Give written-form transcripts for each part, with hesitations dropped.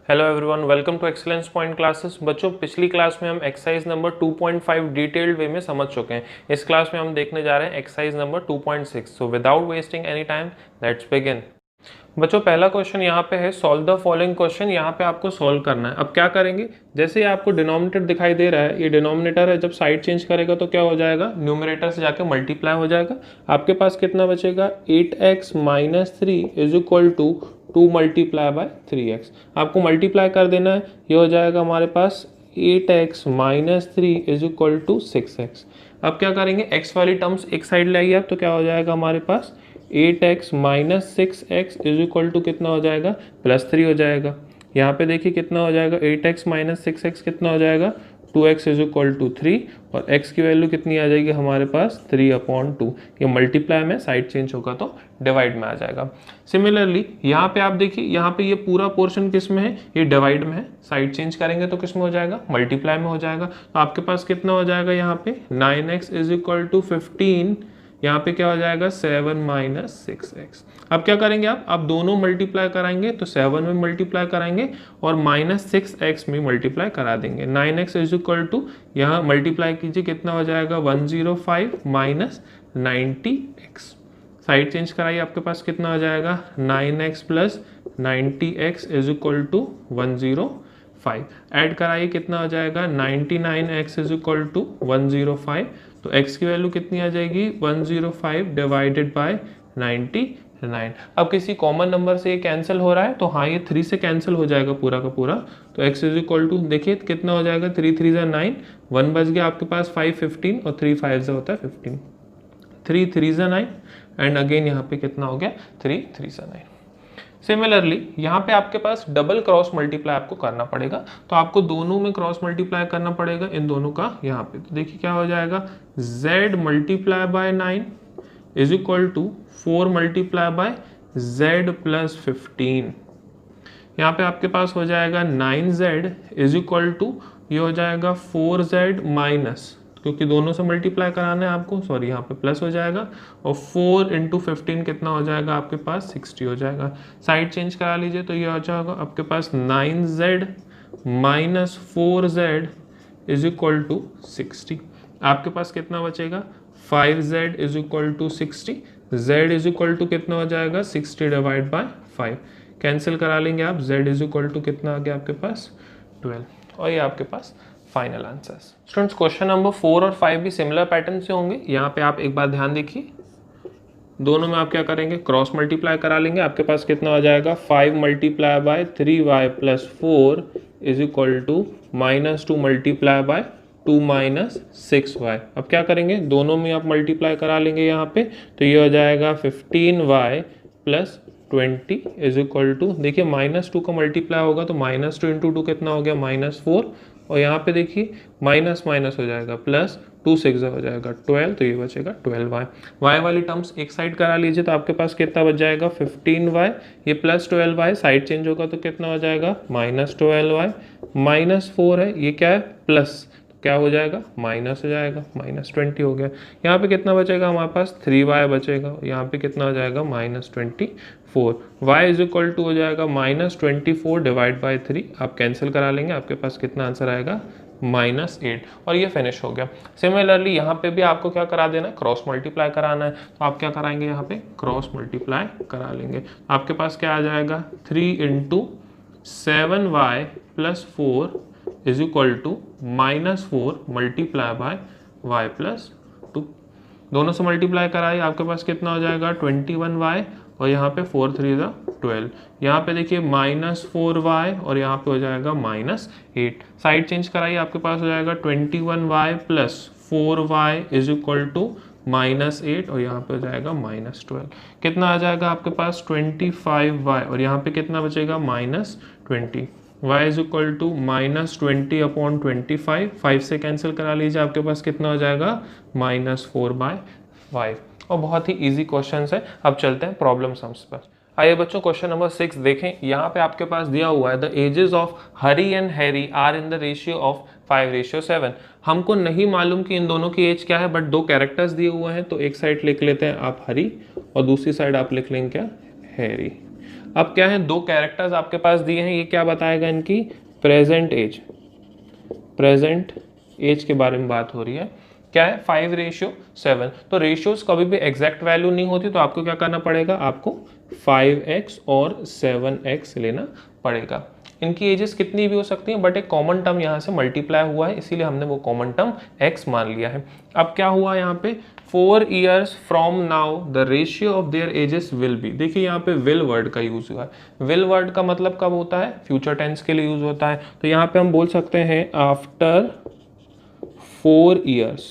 Hello everyone, welcome to excellence point classes. बच्चों, पिछली class में हम एक्सरसाइज नंबर 2.5 डिटेल्ड वे में समझ चुके हैं। इस क्लास में हम देखने जा रहे हैं exercise number 2.6। So without wasting any time let's begin. बच्चों, पहला क्वेश्चन यहाँ पे है सॉल्व द फॉलोइंग क्वेश्चन। यहाँ पे आपको सॉल्व करना है। अब क्या करेंगे, जैसे आपको डिनोमिनेटर दिखाई दे रहा है, ये डिनोमिनेटर है, जब साइड चेंज करेगा तो क्या हो जाएगा, न्यूमरेटर से जाके मल्टीप्लाई हो जाएगा। आपके पास कितना बचेगा, 8x minus 3 is equal to 2 multiply by 3x। आपको मल्टीप्लाई कर देना है, ये हो जाएगा हमारे पास 8x minus 3 is equal to 6x। अब क्या करेंगे, x वाली टर्म्स एक साइड लाइए आप, तो क्या हो जाएगा हमारे पास 8x minus 6x is equal to कितना हो जाएगा, +3 हो जाएगा। यहाँ पे देखिए कितना हो जाएगा, 8x माइनस 6x कितना हो जाएगा, 2x इज इक्वल टू 3, और x की वैल्यू कितनी आ जाएगी हमारे पास 3/2। ये मल्टीप्लाई में साइड चेंज होगा तो डिवाइड में आ जाएगा। सिमिलरली यहाँ पे आप देखिए, यहाँ पे ये पूरा पोर्शन किस में है, ये डिवाइड में है। साइड चेंज करेंगे तो किस में हो जाएगा, मल्टीप्लाई में हो जाएगा। तो आपके पास कितना हो जाएगा यहाँ पे 9x इज इक्वल टू 15, यहाँ पे क्या हो जाएगा 7 माइनस 6x। अब क्या करेंगे आप दोनों मल्टीप्लाई कराएंगे तो 7 में मल्टीप्लाई कराएंगे और माइनस 6x में मल्टीप्लाई करा देंगे। 9x इज इक्वल टू, यहाँ मल्टीप्लाई कीजिए कितना हो जाएगा 105 माइनस 90x। साइड चेंज कराइए, आपके पास कितना हो जाएगा 9x plus 90x is equal to 105। Add कराइए कितना हो जाएगा 99x इज इक्वल टू 105। तो x की वैल्यू कितनी आ जाएगी 105 डिवाइडेड बाय 99। अब किसी कॉमन नंबर से ये कैंसिल हो रहा है तो हाँ, ये 3 से कैंसिल हो जाएगा पूरा का पूरा। तो x इज इक्वल टू देखिए कितना हो जाएगा, 3 3 ज़ा 9, 1 बच गया आपके पास 5 15, और 3 5 ज़ा होता है 15, 3 3 ज़ा 9, एंड अगेन यहाँ पे कितना हो गया 3 3 ज़ा 9। सिमिलरली यहाँ पे आपके पास डबल क्रॉस मल्टीप्लाई आपको करना पड़ेगा, तो आपको दोनों में क्रॉस मल्टीप्लाई करना पड़ेगा इन दोनों का। यहाँ पे तो देखिए क्या हो जाएगा, z multiply by 9 is equal to 4 multiply by z plus 15। यहाँ पे आपके पास हो जाएगा 9z इज इक्वल टू, ये हो जाएगा 4z माइनस, क्योंकि दोनों से मल्टीप्लाई कराना है आपको, सॉरी यहाँ पे प्लस हो जाएगा, और 4 इंटू 15 कितना हो जाएगा आपके पास 60 हो जाएगा। साइड चेंज करा लीजिए तो ये हो जाएगा आपके पास 9z minus 4z is equal to 60। आपके पास कितना बचेगा 5z is equal to 60। z is equal to कितना हो जाएगा 60 डिवाइड बाय 5। कैंसिल करा लेंगे आप, z इज इक्वल टू कितना आ गया आपके पास 12, और ये आपके पास final answers. Students, question number 4 और 5 भी सिमिलर पैटर्न से होंगे। यहाँ पे आप एक बार ध्यान देखिए, दोनों में आप क्या करेंगे, क्रॉस मल्टीप्लाई करा लेंगे। आपके पास कितना हो जाएगा 5 multiply by 3y plus 4 is equal to -2 multiply by 2 minus 6y। अब क्या करेंगे, दोनों में आप मल्टीप्लाई करा लेंगे यहाँ पे, तो ये हो जाएगा 15y plus 20 is equal to, देखिए -2 का मल्टीप्लाई होगा तो -2 इंटू 2 कितना हो गया -4, और यहाँ पे देखिए माइनस माइनस हो जाएगा प्लस, 2 6 हो जाएगा 12, तो ये बचेगा 12y। y वाली टर्म्स एक साइड करा लीजिए तो आपके पास कितना बच जाएगा 15y, ये प्लस 12y, साइड चेंज होगा तो कितना हो जाएगा -12y, -4 है, ये क्या है प्लस, क्या हो जाएगा माइनस हो जाएगा, -20 हो गया। यहाँ पे कितना बचेगा हमारे पास 3y बचेगा, यहाँ पे कितना हो जाएगा -24। y इज इक्वल टू हो जाएगा -24 डिवाइड बाय 3। आप कैंसिल करा लेंगे, आपके पास कितना आंसर आएगा -8, और ये फिनिश हो गया। सिमिलरली यहाँ पे भी आपको क्या करा देना है, क्रॉस मल्टीप्लाई कराना है। तो आप क्या कराएंगे, यहाँ पे क्रॉस मल्टीप्लाई करा लेंगे। आपके पास क्या आ जाएगा 3 into 7y plus 4 is equal to -4 multiply by y plus 2। दोनों से मल्टीप्लाई कराइए, आपके पास कितना हो जाएगा 21y, और यहाँ पे 4 3 ज़ा 12। यहाँ पे देखिए -4y, और यहाँ पे हो जाएगा -8। साइड चेंज कराइए, आपके पास हो जाएगा 21y plus 4y is equal to -8, और यहाँ पे हो जाएगा -12। कितना आ जाएगा आपके पास 25y, और यहाँ पे कितना बचेगा -20। y इज इक्वल टू -20/25, 5 से कैंसिल करा लीजिए, आपके पास कितना हो जाएगा -4/5। और बहुत ही इजी क्वेश्चन है। अब चलते हैं प्रॉब्लम सम्स पर। आइए बच्चों, क्वेश्चन नंबर 6 देखें। यहाँ पे आपके पास दिया हुआ है the ages of Hari and Harry are in the ratio of 5:7। हमको नहीं मालूम कि इन दोनों की एज क्या है, बट 2 कैरेक्टर्स दिए हुए हैं, तो एक साइड लिख लेते हैं आप हरी, और दूसरी साइड आप लिख लेंगे क्या, हैरी। अब क्या है, दो कैरेक्टर्स आपके पास दिए हैं, ये क्या बताएगा, इनकी प्रेजेंट एज के बारे में बात हो रही है। क्या है, 5:7। तो रेशियोज कभी भी एग्जैक्ट वैल्यू नहीं होती, तो आपको क्या करना पड़ेगा, आपको 5x और 7x लेना पड़ेगा। इनकी एजेस कितनी भी हो सकती हैं, बट एक कॉमन टर्म यहाँ से मल्टीप्लाई हुआ है, इसीलिए हमने वो कॉमन टर्म x मान लिया है। अब क्या हुआ यहाँ पे, 4 years from now the ratio of their edges will be. देखिए यहाँ पे विल वर्ड का यूज हुआ है। विल वर्ड का मतलब कब होता है, फ्यूचर टेंस के लिए यूज होता है। तो यहाँ पे हम बोल सकते हैं आफ्टर 4 years।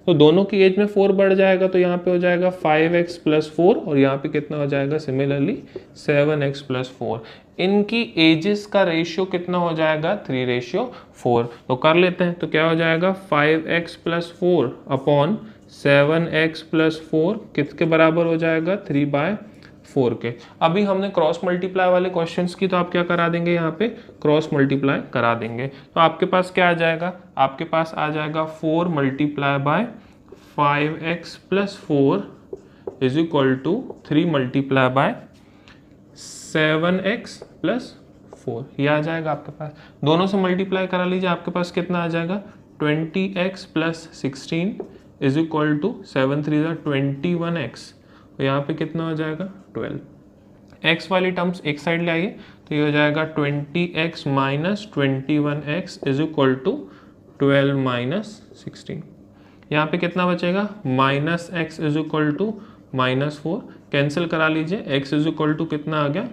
तो दोनों की एज में 4 बढ़ जाएगा, तो यहाँ पे हो जाएगा 5x + 4 और यहाँ पे कितना हो जाएगा, सिमिलरली 7x + 4। इनकी एजेस का रेशियो कितना हो जाएगा, 3:4। तो कर लेते हैं, तो क्या हो जाएगा, 5x + 4 अपॉन 7x + 4 किसके बराबर हो जाएगा, 3/4 के। अभी हमने क्रॉस मल्टीप्लाई वाले क्वेश्चंस की, तो आप क्या करा देंगे, यहाँ पे क्रॉस मल्टीप्लाई करा देंगे। तो आपके पास क्या आ जाएगा, आपके पास आ जाएगा 4 × 5x + 4 = 3 × 7x + 4। ये आ जाएगा आपके पास, दोनों से मल्टीप्लाई करा लीजिए, आपके पास कितना आ जाएगा, 20x + 16 = 7 3 21x। तो यहाँ पे कितना हो जाएगा, 12। x वाली टर्म्स एक साइड ले आइए, तो ये हो जाएगा 20x - 21x = 12 - 16। यहाँ पे कितना बचेगा, -x = -4। कैंसिल करा लीजिए, x = कितना आ गया,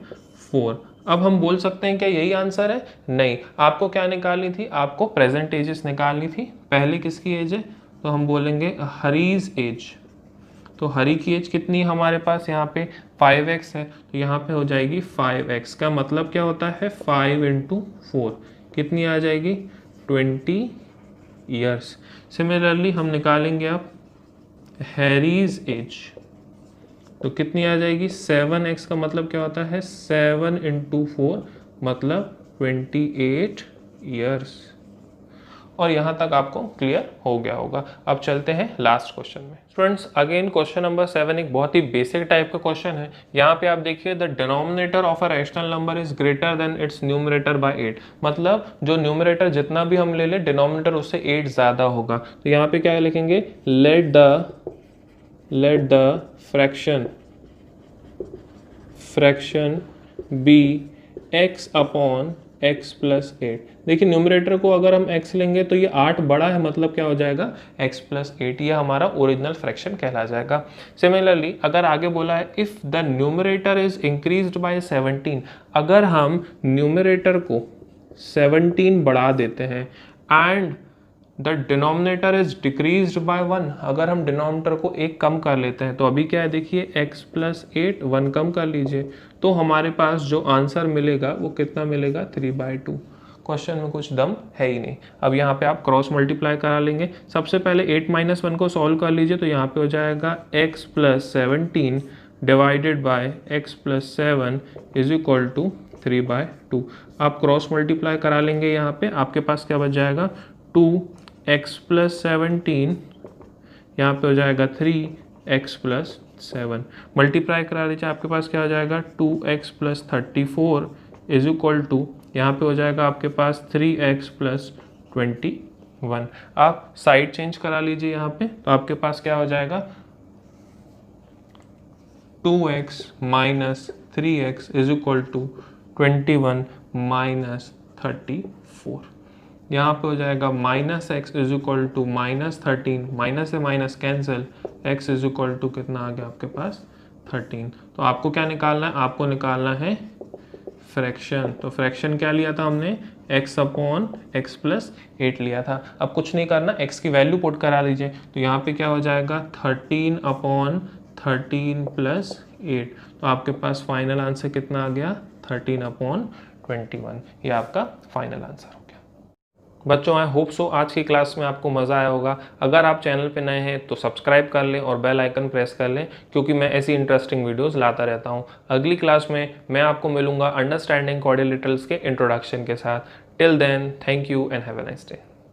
4। अब हम बोल सकते हैं क्या यही आंसर है, नहीं। आपको क्या निकालनी थी, आपको प्रेजेंट एजेस निकालनी थी। पहले किसकी एज है, तो हम बोलेंगे हरीज एज। तो हरी की एज कितनी है हमारे पास, यहाँ पे 5x है, तो यहाँ पे हो जाएगी 5x। का मतलब क्या होता है, 5 × 4 कितनी आ जाएगी, 20 ईयर्स। सिमिलरली हम निकालेंगे अब हैरीज एज, तो कितनी आ जाएगी, 7x। का मतलब क्या होता है, 7 × 4 मतलब 28 ईयर्स। और यहाँ तक आपको क्लियर हो गया होगा। अब चलते हैं लास्ट क्वेश्चन में। स्टूडेंट्स, अगेन क्वेश्चन नंबर 7 एक बहुत ही बेसिक टाइप का क्वेश्चन है। यहाँ पे आप देखिए, the denominator of a rational number is greater than it's numerator bye 8। मतलब जो न्यूमरेटर जितना भी हम ले लें, डिनोमिनेटर उससे 8 ज़्यादा होगा। तो यहाँ पे क्या लिखेंगे, let the fraction be x upon x + 8। देखिए न्यूमरेटर को अगर हम x लेंगे तो ये 8 बड़ा है, मतलब क्या हो जाएगा, x + 8। ये हमारा ओरिजिनल फ्रैक्शन कहला जाएगा। सिमिलरली अगर आगे बोला है, if the numerator is increased by 17। अगर हम न्यूमरेटर को 17 बढ़ा देते हैं and the denominator is decreased bye 1। अगर हम डिनोमिनेटर को 1 कम कर लेते हैं, तो अभी क्या है, देखिए x + 8 1 कम कर लीजिए, तो हमारे पास जो आंसर मिलेगा वो कितना मिलेगा, 3/2। क्वेश्चन में कुछ दम है ही नहीं। अब यहाँ पे आप क्रॉस मल्टीप्लाई करा लेंगे। सबसे पहले 8 - 1 को सॉल्व कर लीजिए, तो यहाँ पे हो जाएगा x + 17 डिवाइडेड बाय x + 7 = 3/2। आप क्रॉस मल्टीप्लाई करा लेंगे, यहाँ पे आपके पास क्या बच जाएगा, 2x + 17, यहाँ पे हो जाएगा 3x + 7। मल्टीप्लाई करा लीजिए, आपके पास क्या हो जाएगा, 2x + 34 = यहाँ पे हो जाएगा आपके पास 3x + 21। आप साइड चेंज करा लीजिए यहाँ पे, तो आपके पास क्या हो जाएगा, 2x - 3x = 21 - 34। यहाँ पे हो जाएगा -x = -13, माइनस से माइनस कैंसिल, x = कितना आ गया आपके पास, 13। तो आपको क्या निकालना है, आपको निकालना है फ्रैक्शन। तो फ्रैक्शन क्या लिया था हमने, x अपॉन x + 8 लिया था। अब कुछ नहीं करना, x की वैल्यू पुट करा लीजिए, तो यहाँ पे क्या हो जाएगा, 13 अपॉन 13 + 8। तो आपके पास फाइनल आंसर कितना आ गया, 13 अपॉन 21। ये आपका फाइनल आंसर हो गया। बच्चों, आई होप सो आज की क्लास में आपको मज़ा आया होगा। अगर आप चैनल पे नए हैं तो सब्सक्राइब कर लें और बेल आइकन प्रेस कर लें, क्योंकि मैं ऐसी इंटरेस्टिंग वीडियोस लाता रहता हूँ। अगली क्लास में मैं आपको मिलूंगा अंडरस्टैंडिंग क्वाड्रिलेटरल्स के इंट्रोडक्शन के साथ। Till then, thank you and have a nice day.